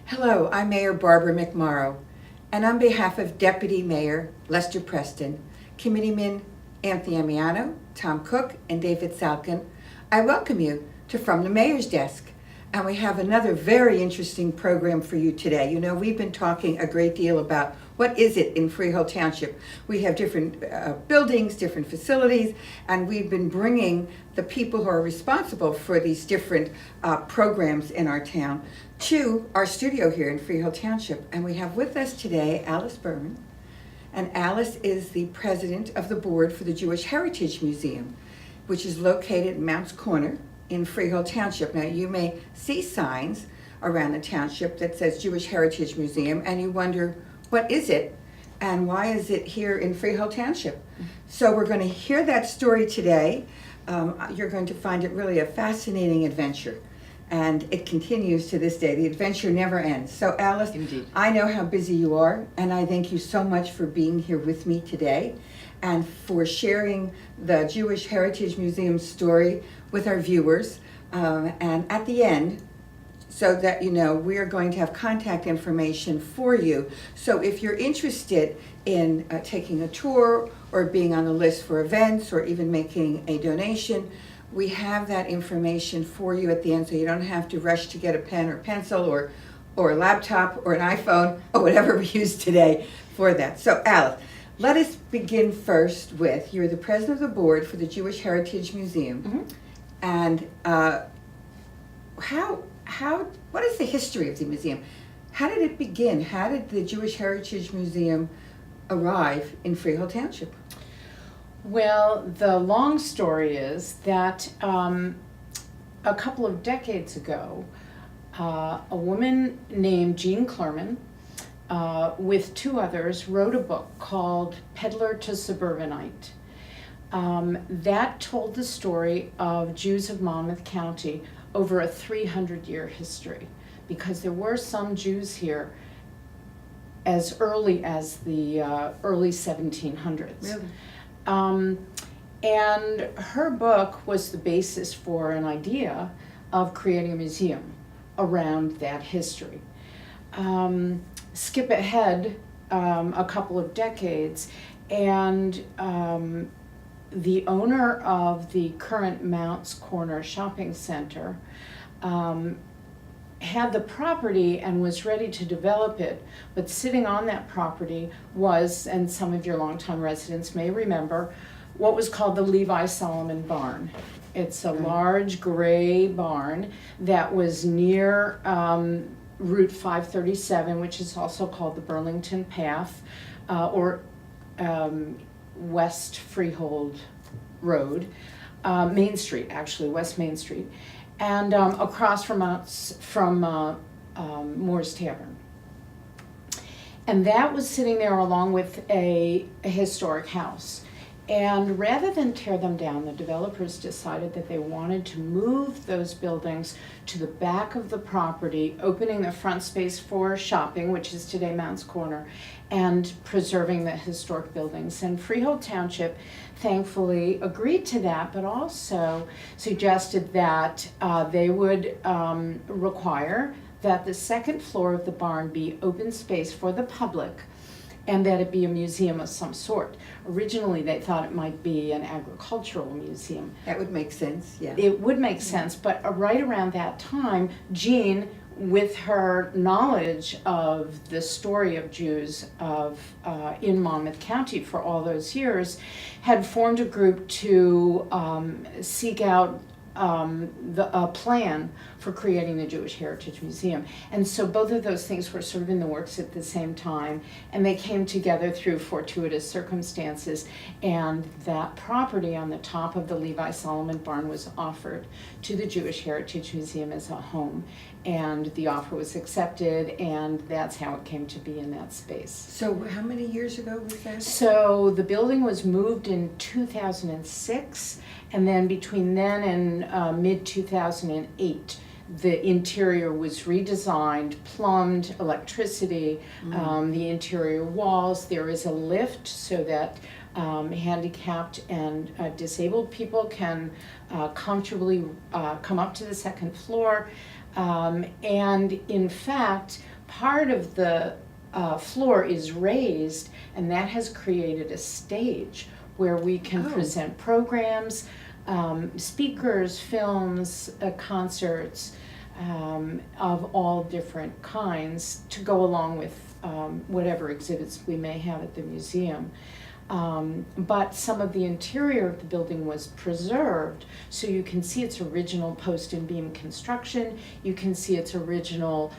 Hello, I'm Mayor Barbara McMorrow, and on behalf of Deputy Mayor Lester Preston, Committeemen Anthony Amiano, Tom Cook, and David Salkin, I welcome you to From the Mayor's Desk. And we have another very interesting program for you today. You know, we've been talking a great deal about what is it in Freehold Township. We have different buildings, different facilities, and we've been bringing the people who are responsible for these different programs in our town to our studio here in Freehold Township. And we have with us today Alice Berman. And Alice is the president of the board for the Jewish Heritage Museum, which is located in Mounts Corner in Freehold Township. Now, you may see signs around the township that says Jewish Heritage Museum, and you wonder, what is it, and why is it here in Freehold Township? So we're going to hear that story today. You're going to find it really a fascinating adventure, and it continues to this day. The adventure never ends. So Alice, Indeed. I know how busy you are, and I thank you so much for being here with me today and for sharing the Jewish Heritage Museum story with our viewers. And at the end, so that you know, we are going to have contact information for you. So if you're interested in taking a tour or being on the list for events or even making a donation, we have that information for you at the end, so you don't have to rush to get a pen or pencil or a laptop or an iPhone or whatever we use today for that. So Alice, let us begin first with, you're the president of the board for the Jewish Heritage Museum. Mm-hmm. And what is the history of the museum? How did it begin? How did the Jewish Heritage Museum arrive in Freehold Township? Well, the long story is that a couple of decades ago, a woman named Jean Clerman, with two others, wrote a book called Peddler to Suburbanite. That told the story of Jews of Monmouth County over a 300-year history, because there were some Jews here as early as the early 1700s. Really? And her book was the basis for an idea of creating a museum around that history. Skip ahead a couple of decades, and the owner of the current Mounts Corner shopping center had the property and was ready to develop it, but sitting on that property was, and some of your longtime residents may remember, what was called the Levi Solomon Barn. It's a large gray barn that was near Route 537, which is also called the Burlington Path, or West Freehold Road, Main Street, actually, West Main Street, and across from Moore's Tavern. And that was sitting there along with a historic house. And rather than tear them down, the developers decided that they wanted to move those buildings to the back of the property, opening the front space for shopping, which is today Mounts Corner, and preserving the historic buildings. And Freehold Township thankfully agreed to that, but also suggested that they would require that the second floor of the barn be open space for the public, and that it be a museum of some sort. Originally, they thought it might be an agricultural museum. That would make sense, yeah. It would make sense, but right around that time, Jean, with her knowledge of the story of Jews in Monmouth County for all those years, had formed a group to seek out a plan for creating the Jewish Heritage Museum. And so both of those things were sort of in the works at the same time, and they came together through fortuitous circumstances, and that property on the top of the Levi Solomon Barn was offered to the Jewish Heritage Museum as a home, and the offer was accepted, and that's how it came to be in that space. So how many years ago was that? So the building was moved in 2006, and then between then and mid-2008, the interior was redesigned, plumbed, electricity, the interior walls. There is a lift so that handicapped and disabled people can comfortably come up to the second floor. And in fact, part of the floor is raised, and that has created a stage where we can Oh. present programs, speakers, films, concerts of all different kinds to go along with whatever exhibits we may have at the museum. But some of the interior of the building was preserved, so you can see its original post and beam construction. You can see its original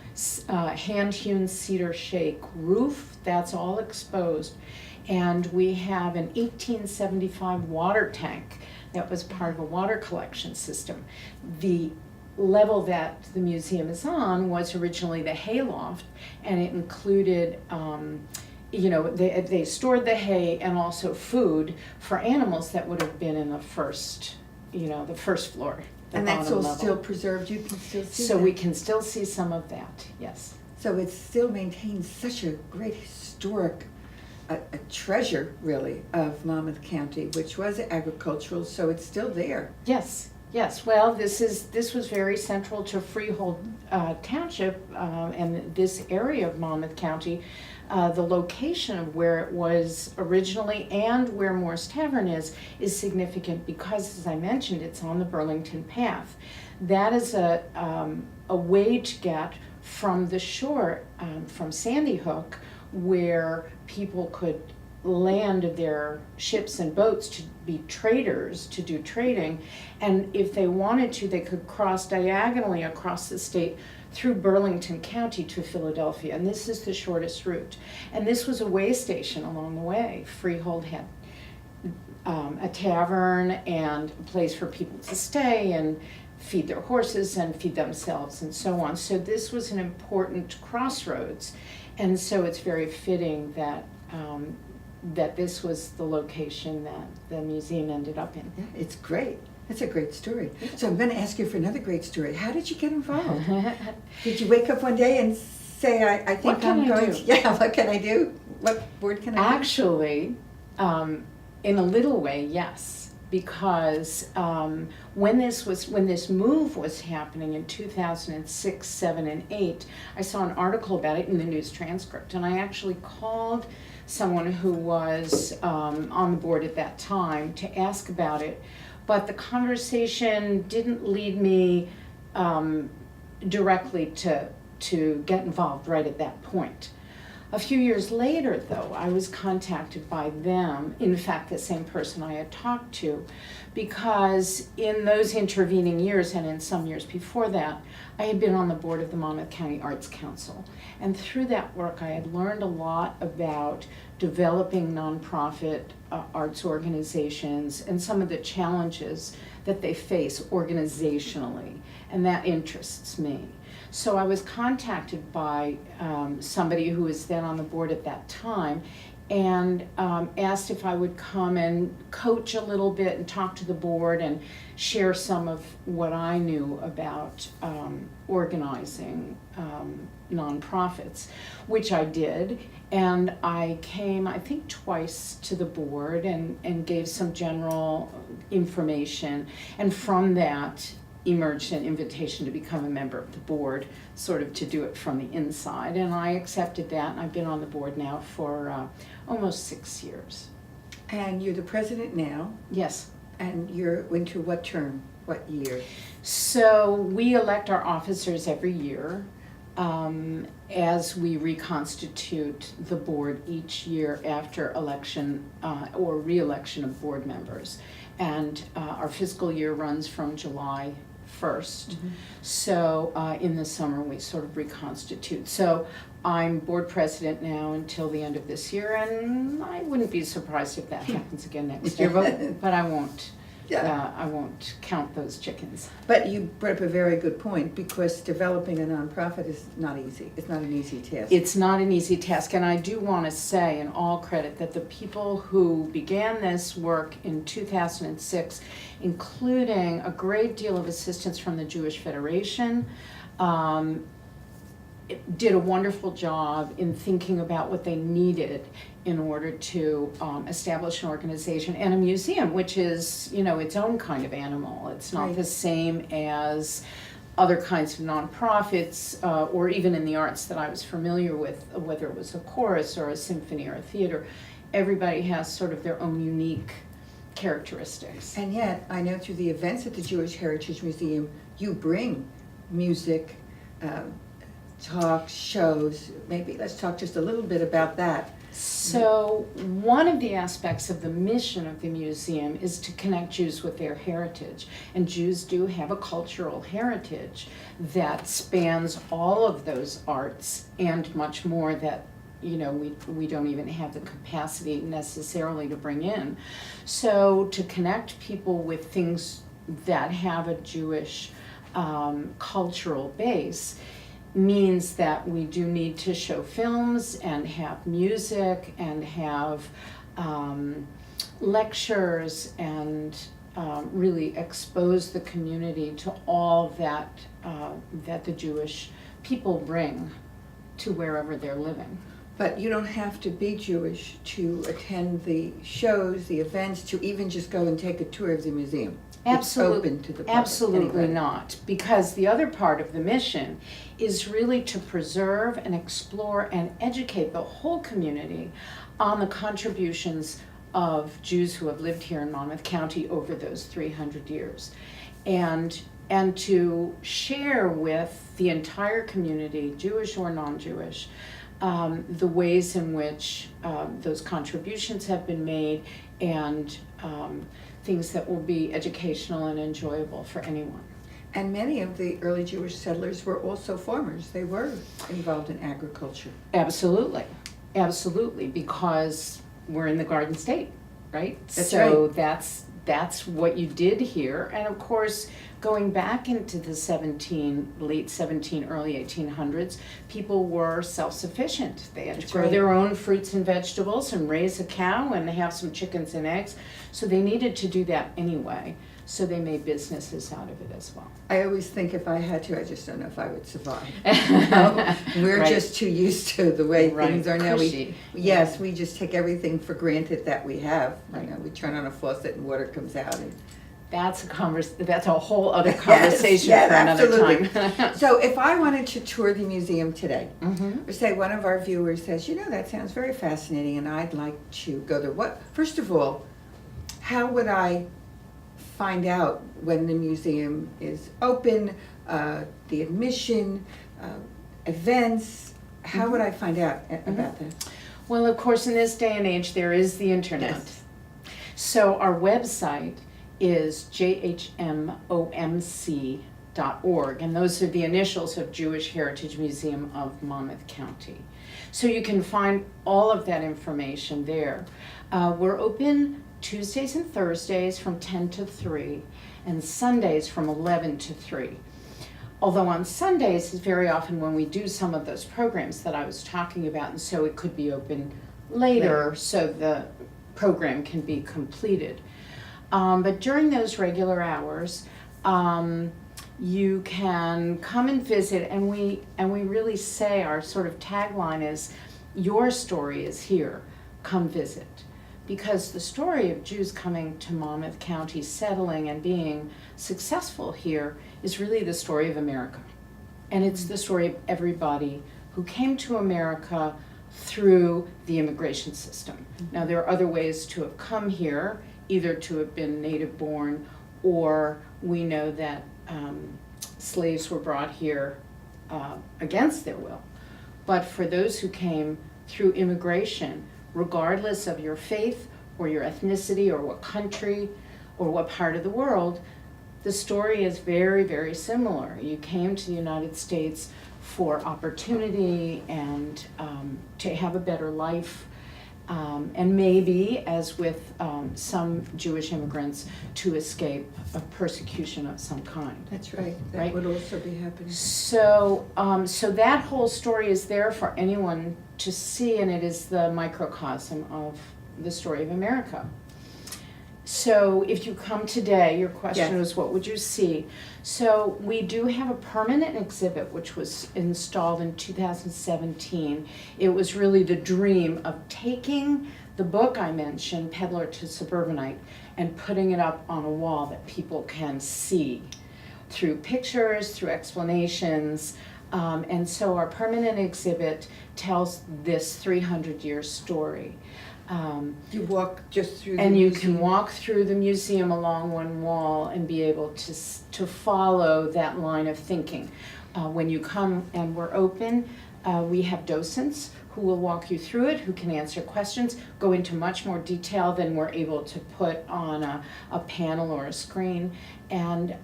hand-hewn cedar shake roof. That's all exposed. And we have an 1875 water tank that was part of a water collection system. The level that the museum is on was originally the hayloft, and it included they stored the hay and also food for animals that would have been in the first floor. And that's bottom all level. still preserved, you can still see So that? we can still see some of that, yes. So it still maintains such a great historic, a treasure really, of Monmouth County, which was agricultural, so it's still there. Yes, yes. Well, this was very central to Freehold Township and this area of Monmouth County. The location of where it was originally and where Moore's Tavern is significant because, as I mentioned, it's on the Burlington Path. That is a way to get from the shore, from Sandy Hook, where people could land their ships and boats to be traders, to do trading, and if they wanted to, they could cross diagonally across the state through Burlington County to Philadelphia, and this is the shortest route. And this was a way station along the way. Freehold had a tavern and a place for people to stay and feed their horses and feed themselves and so on. So this was an important crossroads, and so it's very fitting that that this was the location that the museum ended up in. Yeah, it's great. That's a great story. So I'm going to ask you for another great story. How did you get involved? Did you wake up one day and say, I think What can I'm I going do? to, yeah, what can I do? What board can I do? Actually, in a little way, yes, because when this move was happening in 2006, 7, and 8, I saw an article about it in the news transcript, and I actually called someone who was on the board at that time to ask about it, but the conversation didn't lead me directly to get involved right at that point. A few years later, though, I was contacted by them, in fact, the same person I had talked to, because in those intervening years and in some years before that, I had been on the board of the Monmouth County Arts Council. And through that work, I had learned a lot about developing nonprofit arts organizations and some of the challenges that they face organizationally, and that interests me. So I was contacted by somebody who was then on the board at that time and asked if I would come and coach a little bit and talk to the board and share some of what I knew about organizing nonprofits, which I did. And I came, I think, twice to the board and gave some general information. And from that emerged an invitation to become a member of the board, sort of to do it from the inside. And I accepted that, and I've been on the board now for almost 6 years. And you're the president now, Yes. and you're into what term, what year? So we elect our officers every year as we reconstitute the board each year after election or re-election of board members. And our fiscal year runs from July 1st. Mm-hmm. So in the summer we sort of reconstitute. So I'm board president now until the end of this year, and I wouldn't be surprised if that happens again next year, but I won't. Yeah. I won't count those chickens. But you brought up a very good point, because developing a nonprofit is not easy. It's not an easy task. It's not an easy task, and I do want to say in all credit that the people who began this work in 2006, including a great deal of assistance from the Jewish Federation, did a wonderful job in thinking about what they needed in order to establish an organization and a museum, which is, its own kind of animal. It's not Right. the same as other kinds of nonprofits, or even in the arts that I was familiar with, whether it was a chorus or a symphony or a theater, everybody has sort of their own unique characteristics. And yet, I know through the events at the Jewish Heritage Museum, you bring music, talk, shows. Maybe let's talk just a little bit about that. So one of the aspects of the mission of the museum is to connect Jews with their heritage. And Jews do have a cultural heritage that spans all of those arts and much more that, you know, we don't even have the capacity necessarily to bring in. So to connect people with things that have a Jewish cultural base means that we do need to show films and have music and have lectures and really expose the community to all that that the Jewish people bring to wherever they're living. But you don't have to be Jewish to attend the shows, the events, to even just go and take a tour of the museum. Absolutely, It's open to the public. absolutely anyway. not, because the other part of the mission is really to preserve and explore and educate the whole community on the contributions of Jews who have lived here in Monmouth County over those 300 years. And to share with the entire community, Jewish or non-Jewish, the ways in which those contributions have been made and things that will be educational and enjoyable for anyone. And many of the early Jewish settlers were also farmers. They were involved in agriculture. Absolutely, absolutely, because we're in the Garden State, right? That's so right. that's what you did here, and of course, going back into the late 17, early 1800s, people were self-sufficient. They had That's to grow right. their own fruits and vegetables and raise a cow and have some chickens and eggs. So they needed to do that anyway. So they made businesses out of it as well. I always think if I had to, I just don't know if I would survive. You know? We're Right. just too used to the way Right. things are now. Cushy. Yes, we just take everything for granted that we have. Right. You know, we turn on a faucet and water comes out. And That's a whole other conversation yes, for another absolutely. time. So if I wanted to tour the museum today, Mhm. or say one of our viewers says, you know, that sounds very fascinating and I'd like to go there. First of all, how would I find out when the museum is open, the admission, events? How would I find out about that? Well, of course, in this day and age, there is the internet. Yes. So our website is jhmomc.org, and those are the initials of Jewish Heritage Museum of Monmouth County. So you can find all of that information there. We're open Tuesdays and Thursdays from 10 to 3, and Sundays from 11 to 3. Although on Sundays is very often when we do some of those programs that I was talking about, and so it could be open later so the program can be completed. But during those regular hours, you can come and visit, and we really say our sort of tagline is, your story is here, come visit. Because the story of Jews coming to Monmouth County, settling and being successful here is really the story of America. And it's the story of everybody who came to America through the immigration system. Now, there are other ways to have come here, either to have been native born, or we know that slaves were brought here against their will. But for those who came through immigration, regardless of your faith or your ethnicity or what country or what part of the world, the story is very, very similar. You came to the United States for opportunity and to have a better life, and maybe, as with some Jewish immigrants, to escape a persecution of some kind. That's right. That Right. would also be happening. So that whole story is there for anyone to see, and it is the microcosm of the story of America. So if you come today, your question Yes. was, what would you see? So we do have a permanent exhibit which was installed in 2017. It was really the dream of taking the book I mentioned, Peddler to Suburbanite, and putting it up on a wall that people can see through pictures, through explanations. And so our permanent exhibit tells this 300-year story. You walk just through the And you museum. can walk through the museum along one wall and be able to follow that line of thinking. When you come and we're open, we have docents who will walk you through it, who can answer questions, go into much more detail than we're able to put on a panel or a screen, and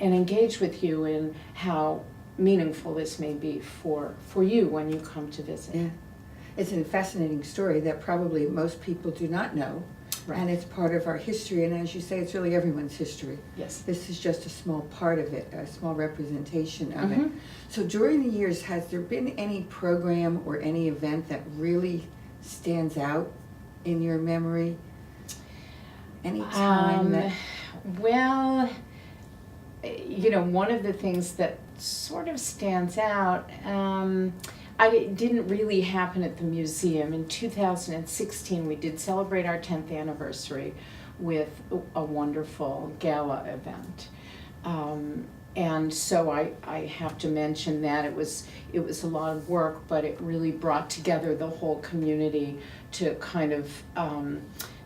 engage with you in how meaningful this may be for you when you come to visit. Yeah. It's a fascinating story that probably most people do not know. Right. And it's part of our history, and as you say, it's really everyone's history. Yes. This is just a small part of it, a small representation of it. Mhm. So during the years, has there been any program or any event that really stands out in your memory? Any time that... Well, you know, one of the things that sort of stands out, it didn't really happen at the museum. In 2016, we did celebrate our 10th anniversary with a wonderful gala event. And so I have to mention that it was a lot of work, but it really brought together the whole community to kind of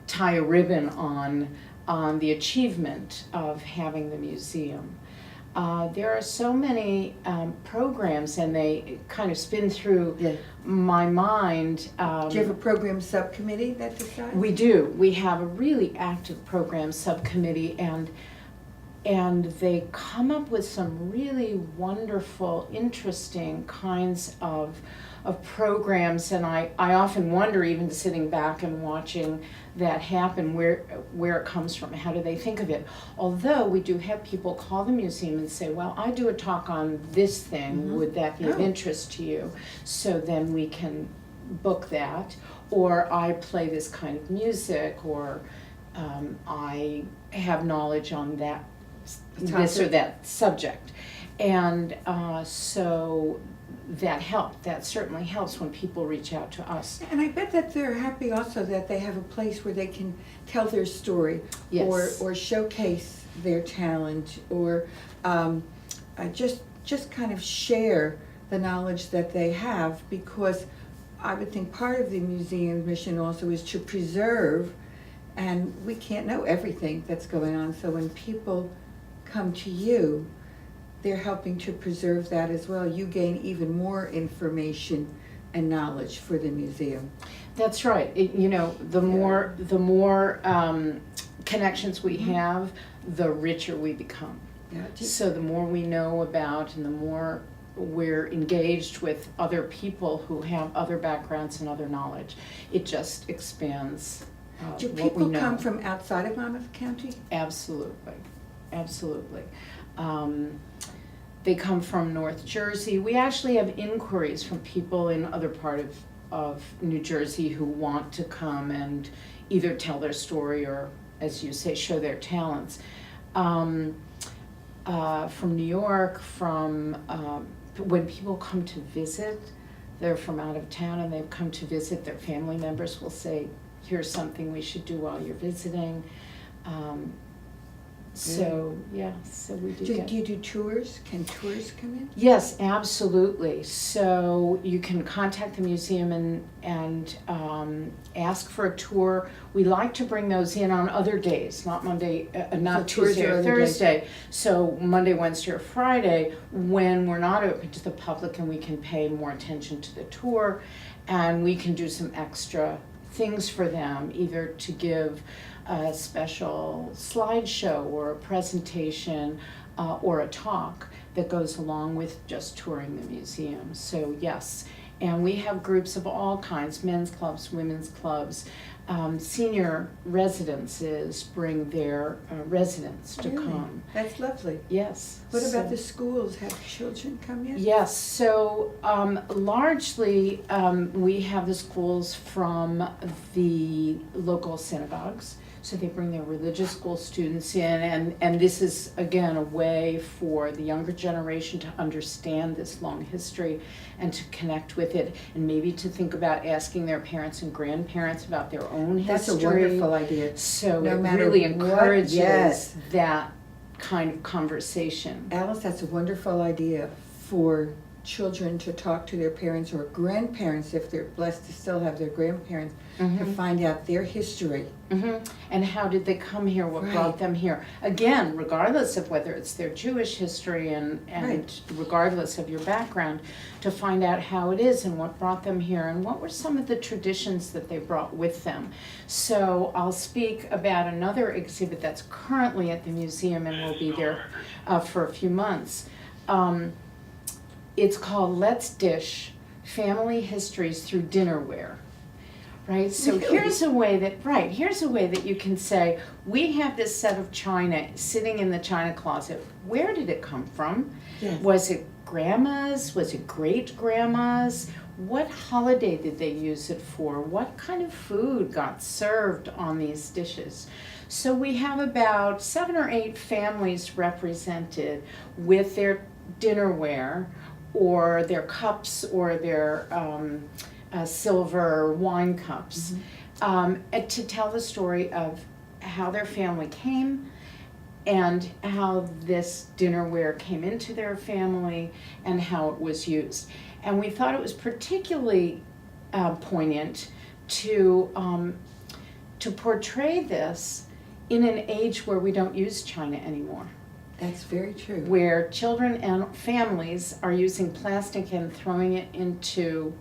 tie a ribbon on the achievement of having the museum. There are so many programs, and they kind of spin through my mind. Do you have a program subcommittee that decides? We do. We have a really active program subcommittee, and they come up with some really wonderful, interesting kinds of programs, and I often wonder, even sitting back and watching that happen, where it comes from, how do they think of it. Although we do have people call the museum and say, well, I do a talk on this thing, Mm-hmm. would that be of interest to you? So then we can book that, or I play this kind of music, or I have knowledge on that, this or that subject. And so that certainly helps when people reach out to us. And I bet that they're happy also that they have a place where they can tell their story, Yes. or showcase their talent, or just kind of share the knowledge that they have, because I would think part of the museum's mission also is to preserve, and we can't know everything that's going on, so when people come to you, they're helping to preserve that as well. You gain even more information and knowledge for the museum. That's right. The more connections we have, the richer we become. Yeah. So the more we know about, and the more we're engaged with other people who have other backgrounds and other knowledge, it just expands Do what we people know. come from outside of Monmouth County? Absolutely. They come from North Jersey. We actually have inquiries from people in other part of New Jersey who want to come and either tell their story or, as you say, show their talents. From New York, when people come to visit, they're from out of town and they've come to visit, their family members will say, here's something we should do while you're visiting. So we do get... Do you do tours? Can tours come in? Yes, absolutely. So you can contact the museum and ask for a tour. We like to bring those in on other days, not Monday, not So tours Tuesday are or other Thursday. So Monday, Wednesday, or Friday, when we're not open to the public, and we can pay more attention to the tour, and we can do some extra things for them, either to give a special slideshow or a presentation or a talk that goes along with just touring the museum. So yes, and we have groups of all kinds, men's clubs, women's clubs. Senior residences bring their residents to Really? come. That's lovely. Yes. What about So- the schools? Have children come in? Yes, so largely we have the schools from the local synagogues. So they bring their religious school students in, and this is, again, a way for the younger generation to understand this long history and to connect with it, and maybe to think about asking their parents and grandparents about their own That's history. a wonderful idea. So No it matter really what, encourages yes. that kind of conversation. Alice, that's a wonderful idea for children to talk to their parents or grandparents, if they're blessed to still have their grandparents, to find out their history. And how did they come here, what brought them here. Again, regardless of whether it's their Jewish history and regardless of your background, to find out how it is and what brought them here and what were some of the traditions that they brought with them. So I'll speak about another exhibit that's currently at the museum and will be there for a few months. It's called Let's Dish, Family Histories Through Dinnerware. Right, so Really? here's a way that you can say, we have this set of china sitting in the china closet. Where did it come from? Yes. Was it grandma's? Was it great-grandma's? What holiday did they use it for? What kind of food got served on these dishes? So we have about 7 or 8 families represented with their dinnerware or their cups or their silver wine cups, to tell the story of how their family came and how this dinnerware came into their family and how it was used. And we thought it was particularly poignant to portray this in an age where we don't use china anymore. That's very true. Where children and families are using plastic and throwing it into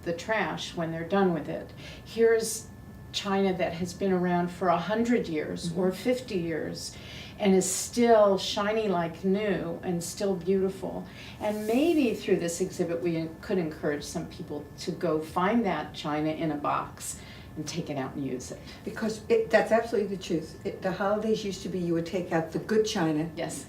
the trash when they're done with it. Here's china that has been around for 100 years or 50 years and is still shiny like new and still beautiful. And maybe through this exhibit we could encourage some people to go find that china in a box and take it out and use it. Because that's absolutely the truth. The holidays used to be you would take out the good china. Yes.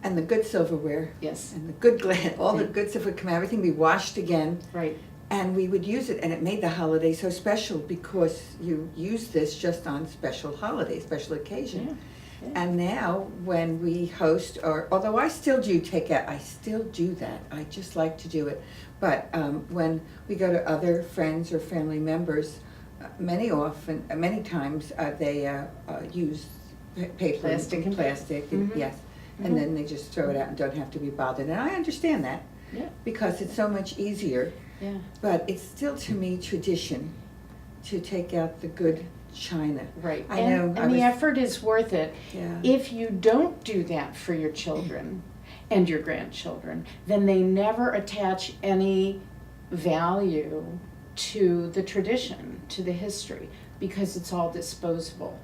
And the good silverware. Yes. And the good glass, all the good stuff would come out, everything would be washed again. Right. And we would use it, and it made the holiday so special because you use this just on special holidays, special occasion. Yeah. And now when we host, or although I still do take out, I still do that. I just like to do it. But when we go to other friends or family members, many times they use paper Plastic and plastic, and, yes, and then they just throw it out and don't have to be bothered. And I understand that because it's so much easier. Yeah. But it's still, to me, tradition to take out the good china. Right. I know. And the effort is worth it. Yeah. If you don't do that for your children and your grandchildren, then they never attach any value to the tradition, to the history, because it's all disposable.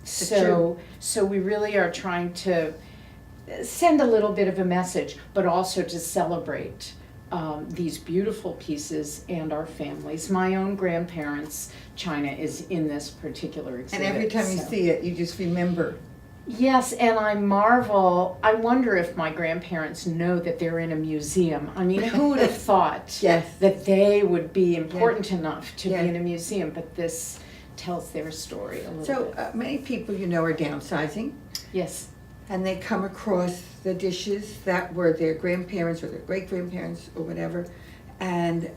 So we really are trying to send a little bit of a message, but also to celebrate these beautiful pieces and our families. My own grandparents' china is in this particular exhibit. And every time you see it, you just remember. Yes, and I marvel, I wonder if my grandparents know that they're in a museum. I mean, who would have thought that they would be important enough to be in a museum, but this tells their story a little bit. So many people are downsizing. Yes. And they come across the dishes that were their grandparents or their great-grandparents or whatever, and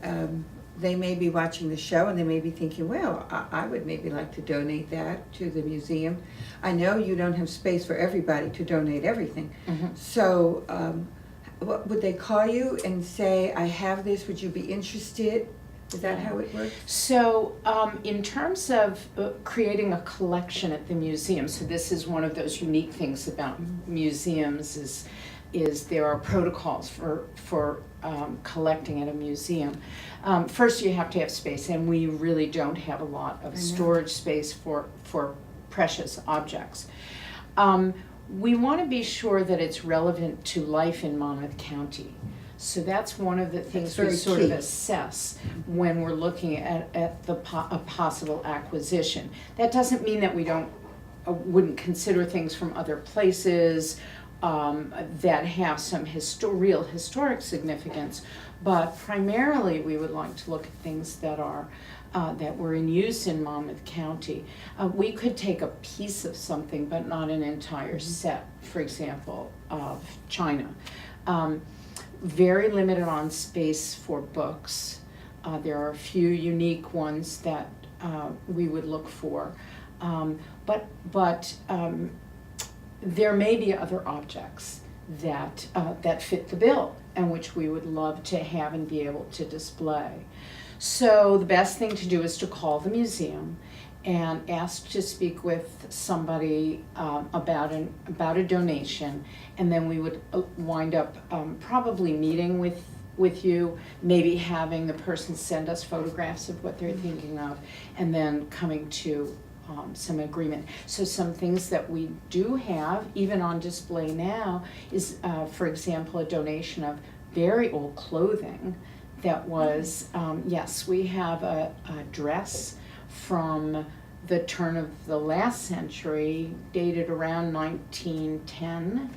they may be watching the show and they may be thinking, well, I would maybe like to donate that to the museum. I know you don't have space for everybody to donate everything. So what, would they call you and say, I have this, would you be interested? Is that how it works? So in terms of creating a collection at the museum, so this is one of those unique things about museums is there are protocols for collecting at a museum. First you have to have space, and we really don't have a lot of storage space for precious objects. We want to be sure that it's relevant to life in Monmouth County. So that's one of the things we sort of assess when we're looking at a possible acquisition. That doesn't mean that we wouldn't consider things from other places that have some real historic significance, but primarily we would like to look at things that are that were in use in Monmouth County. We could take a piece of something, but not an entire set, for example, of china. Very limited on space for books. There are a few unique ones that there may be other objects that that fit the bill and which we would love to have and be able to display. So the best thing to do is to call the museum and ask to speak with somebody about a donation, and then we would wind up probably meeting with you, maybe having the person send us photographs of what they're thinking of, and then coming to some agreement. So some things that we do have, even on display now, is, for example, a donation of very old clothing that was, yes, we have a dress from the turn of the last century, dated around 1910,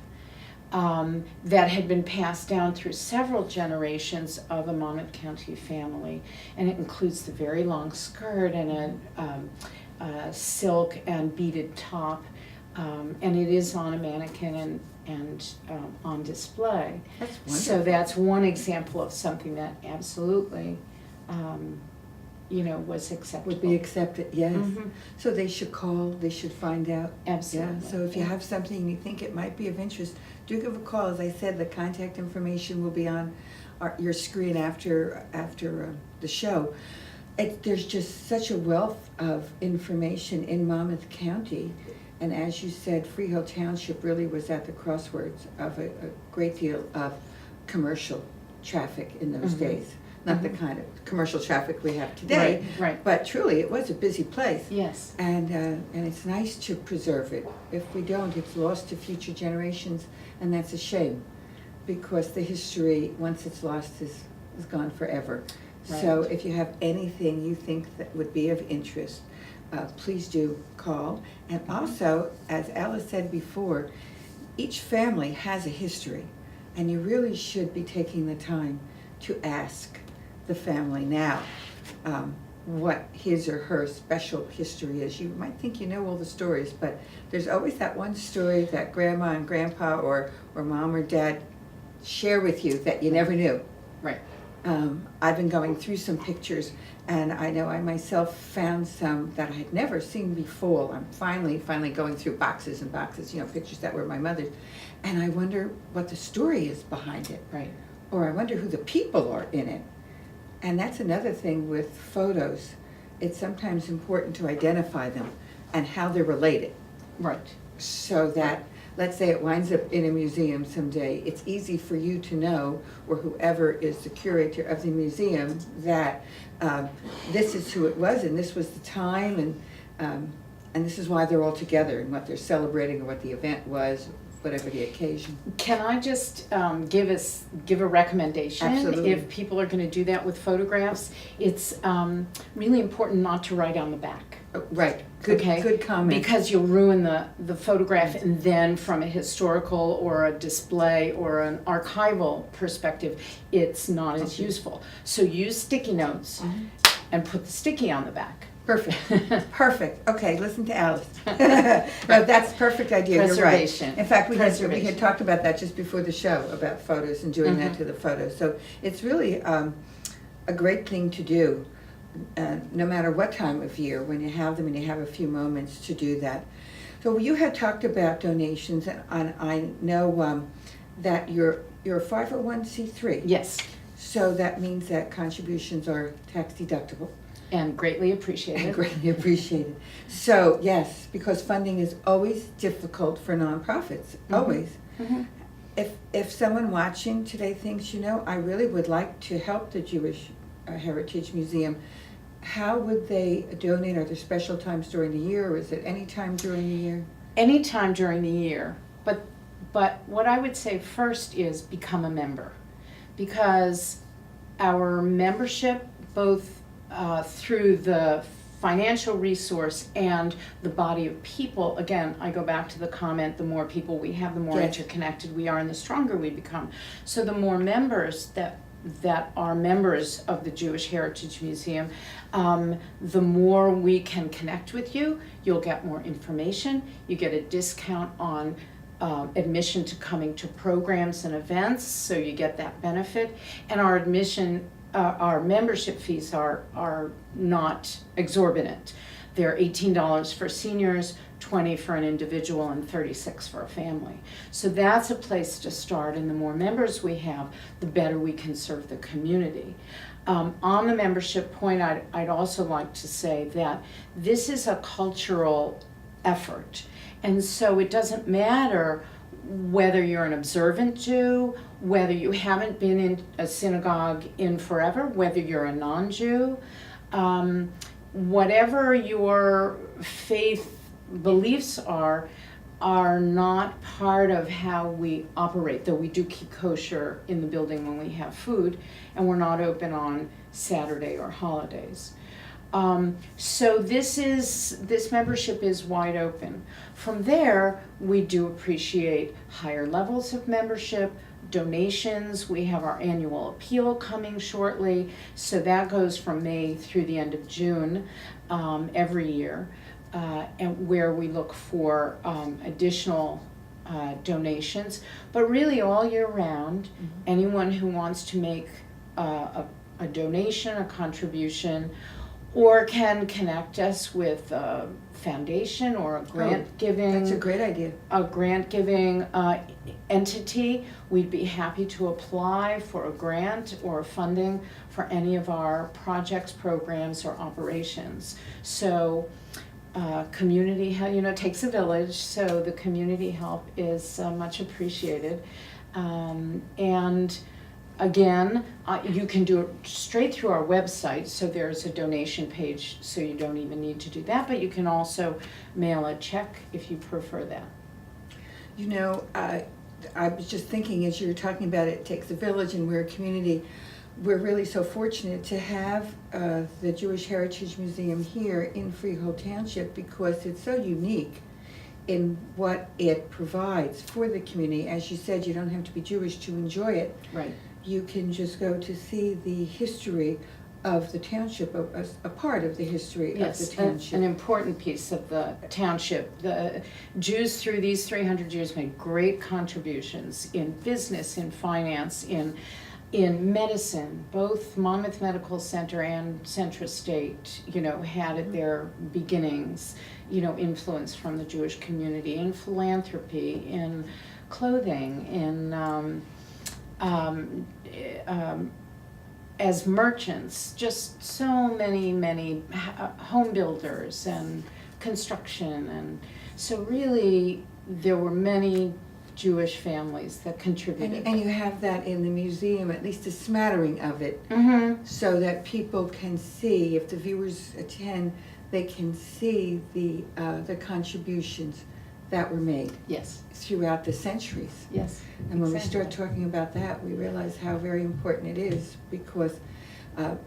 that had been passed down through several generations of a Monmouth County family. And it includes the very long skirt and a silk and beaded top, and it is on a mannequin and on display. That's wonderful. So that's one example of something that absolutely, was acceptable. Would be accepted, yes. Mhm. So they should call, they should find out. Absolutely. Yeah, so if you have something and you think it might be of interest, do give a call. As I said, the contact information will be on your screen after the show. There's just such a wealth of information in Monmouth County, and as you said, Freehold Township really was at the crossroads of a great deal of commercial traffic in those days. Not the kind of commercial traffic we have today, Right. but truly it was a busy place. Yes. And it's nice to preserve it. If we don't, it's lost to future generations, and that's a shame, because the history, once it's lost, is gone forever. So Right. if you have anything you think that would be of interest, please do call. And also, as Alice said before, each family has a history, and you really should be taking the time to ask the family now what his or her special history is. You might think you know all the stories, but there's always that one story that grandma and grandpa or mom or dad share with you that you never knew. Right. I've been going through some pictures, and I know I myself found some that I had never seen before. I'm finally going through boxes and boxes, pictures that were my mother's, and I wonder what the story is behind it. Right. Or I wonder who the people are in it. And that's another thing with photos. It's sometimes important to identify them and how they're related. Right. So that, let's say it winds up in a museum someday, it's easy for you to know, or whoever is the curator of the museum, that this is who it was, and this was the time, and this is why they're all together, and what they're celebrating, or what the event was, whatever the occasion. Can I just give a recommendation? Absolutely. If people are going to do that with photographs, it's really important not to write on the back. Oh, right. Good comment. Because you'll ruin the photograph, and then from a historical or a display or an archival perspective, it's not as useful. So use sticky notes and put the sticky on the back. Perfect. Perfect. Okay, listen to Alice. No, that's a perfect idea. You're right. Preservation. In fact, we had Preservation. talked about that just before the show, about photos and doing that to the photos. So it's really a great thing to do, no matter what time of year, when you have them and you have a few moments to do that. So you had talked about donations, and I know that you're a 501c3. Yes, So that means that contributions are tax deductible. and greatly appreciated. And greatly appreciated. So, yes, because funding is always difficult for nonprofits, always. Mhm. If someone watching today thinks, I really would like to help the Jewish Heritage Museum, how would they donate? Are there special times during the year, or is it any time during the year? Anytime during the year, but what I would say first is become a member, because our membership, both through the financial resource and the body of people, again, I go back to the comment, the more people we have, the more Yes. interconnected we are, and the stronger we become. So the more members that are members of the Jewish Heritage Museum, the more we can connect with you. You'll get more information. You get a discount on admission to coming to programs and events, so you get that benefit. And our membership fees are not exorbitant. They're $18 for seniors, $20 for an individual, and $36 for a family. So that's a place to start, and the more members we have, the better we can serve the community. On the membership point, I'd also like to say that this is a cultural effort, and so it doesn't matter whether you're an observant Jew, whether you haven't been in a synagogue in forever, whether you're a non-Jew, whatever your faith beliefs are not part of how we operate, though we do keep kosher in the building when we have food, and we're not open on Saturday or holidays. So this membership is wide open. From there, we do appreciate higher levels of membership, donations. We have our annual appeal coming shortly, so that goes from May through the end of June every year, and where we look for additional donations. But really all year round, anyone who wants to make a donation, a contribution, or can connect us with a foundation or a grant giving. That's a great idea. A grant giving entity, we'd be happy to apply for a grant or funding for any of our projects, programs, or operations. So community help, takes a village, so the community help is much appreciated. And again, you can do it straight through our website, so there's a donation page, so you don't even need to do that, but you can also mail a check if you prefer that. You know, I was just thinking as you were talking about it takes a village and we're a community, we're really so fortunate to have the Jewish Heritage Museum here in Freehold Township because it's so unique in what it provides for the community. As you said, you don't have to be Jewish to enjoy it. Right. You can just go to see the history of the township, a part of the history of the township. An important piece of the township. The Jews, through these 300 years, made great contributions in business, in finance, in medicine. Both Monmouth Medical Center and Centra State, had at their beginnings, influence from the Jewish community, in philanthropy, in clothing, in as merchants, just so many home builders and construction, and so really there were many Jewish families that contributed. And you have that in the museum, at least a smattering of it, so that people can see, if the viewers attend, they can see the contributions that were made. Yes. Throughout the centuries. Yes. And when exactly. we start talking about that, we realize how very important it is, because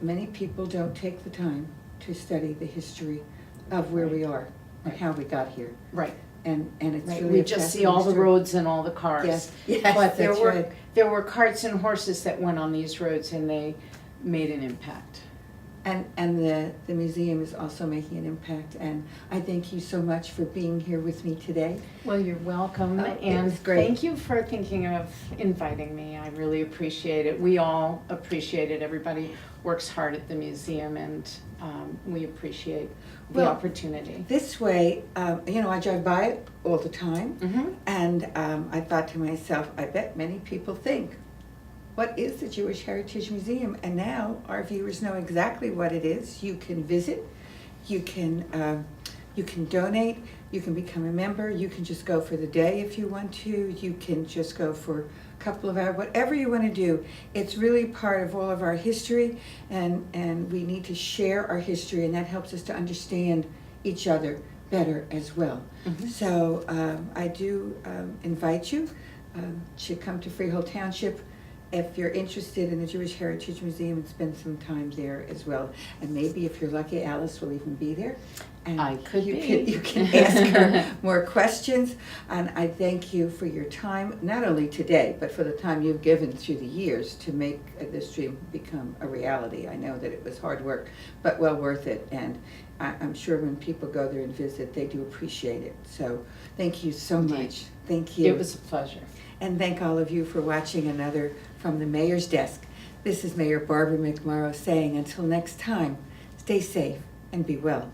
many people don't take the time to study the history of where we are and how we got here. Right. And it's Right. really We just see all the roads and all the cars. Yes, But that's right. there were carts and horses that went on these roads, and they made an impact. And the museum is also making an impact, and I thank you so much for being here with me today. Well, you're welcome, It and was great. thank you for thinking of inviting me. I really appreciate it. We all appreciate it. Everybody works hard at the museum, and we appreciate the Well, opportunity. This way, I drive by it all the time, and I thought to myself, I bet many people think, what is the Jewish Heritage Museum? And now our viewers know exactly what it is. You can visit, you can donate, you can become a member, you can just go for the day if you want to, you can just go for a couple of hours, whatever you want to do. It's really part of all of our history, and we need to share our history, and that helps us to understand each other better as well. So I do invite you to come to Freehold Township if you're interested in the Jewish Heritage Museum, and spend some time there as well. And maybe if you're lucky, Alice will even be there. And I could you be. You can ask her more questions. And I thank you for your time, not only today, but for the time you've given through the years to make this dream become a reality. I know that it was hard work, but well worth it. And I'm sure when people go there and visit, they do appreciate it. So thank you so much. Thank you. It was a pleasure. And thank all of you for watching another From the Mayor's Desk. This is Mayor Barbara McMorrow saying, until next time, stay safe and be well.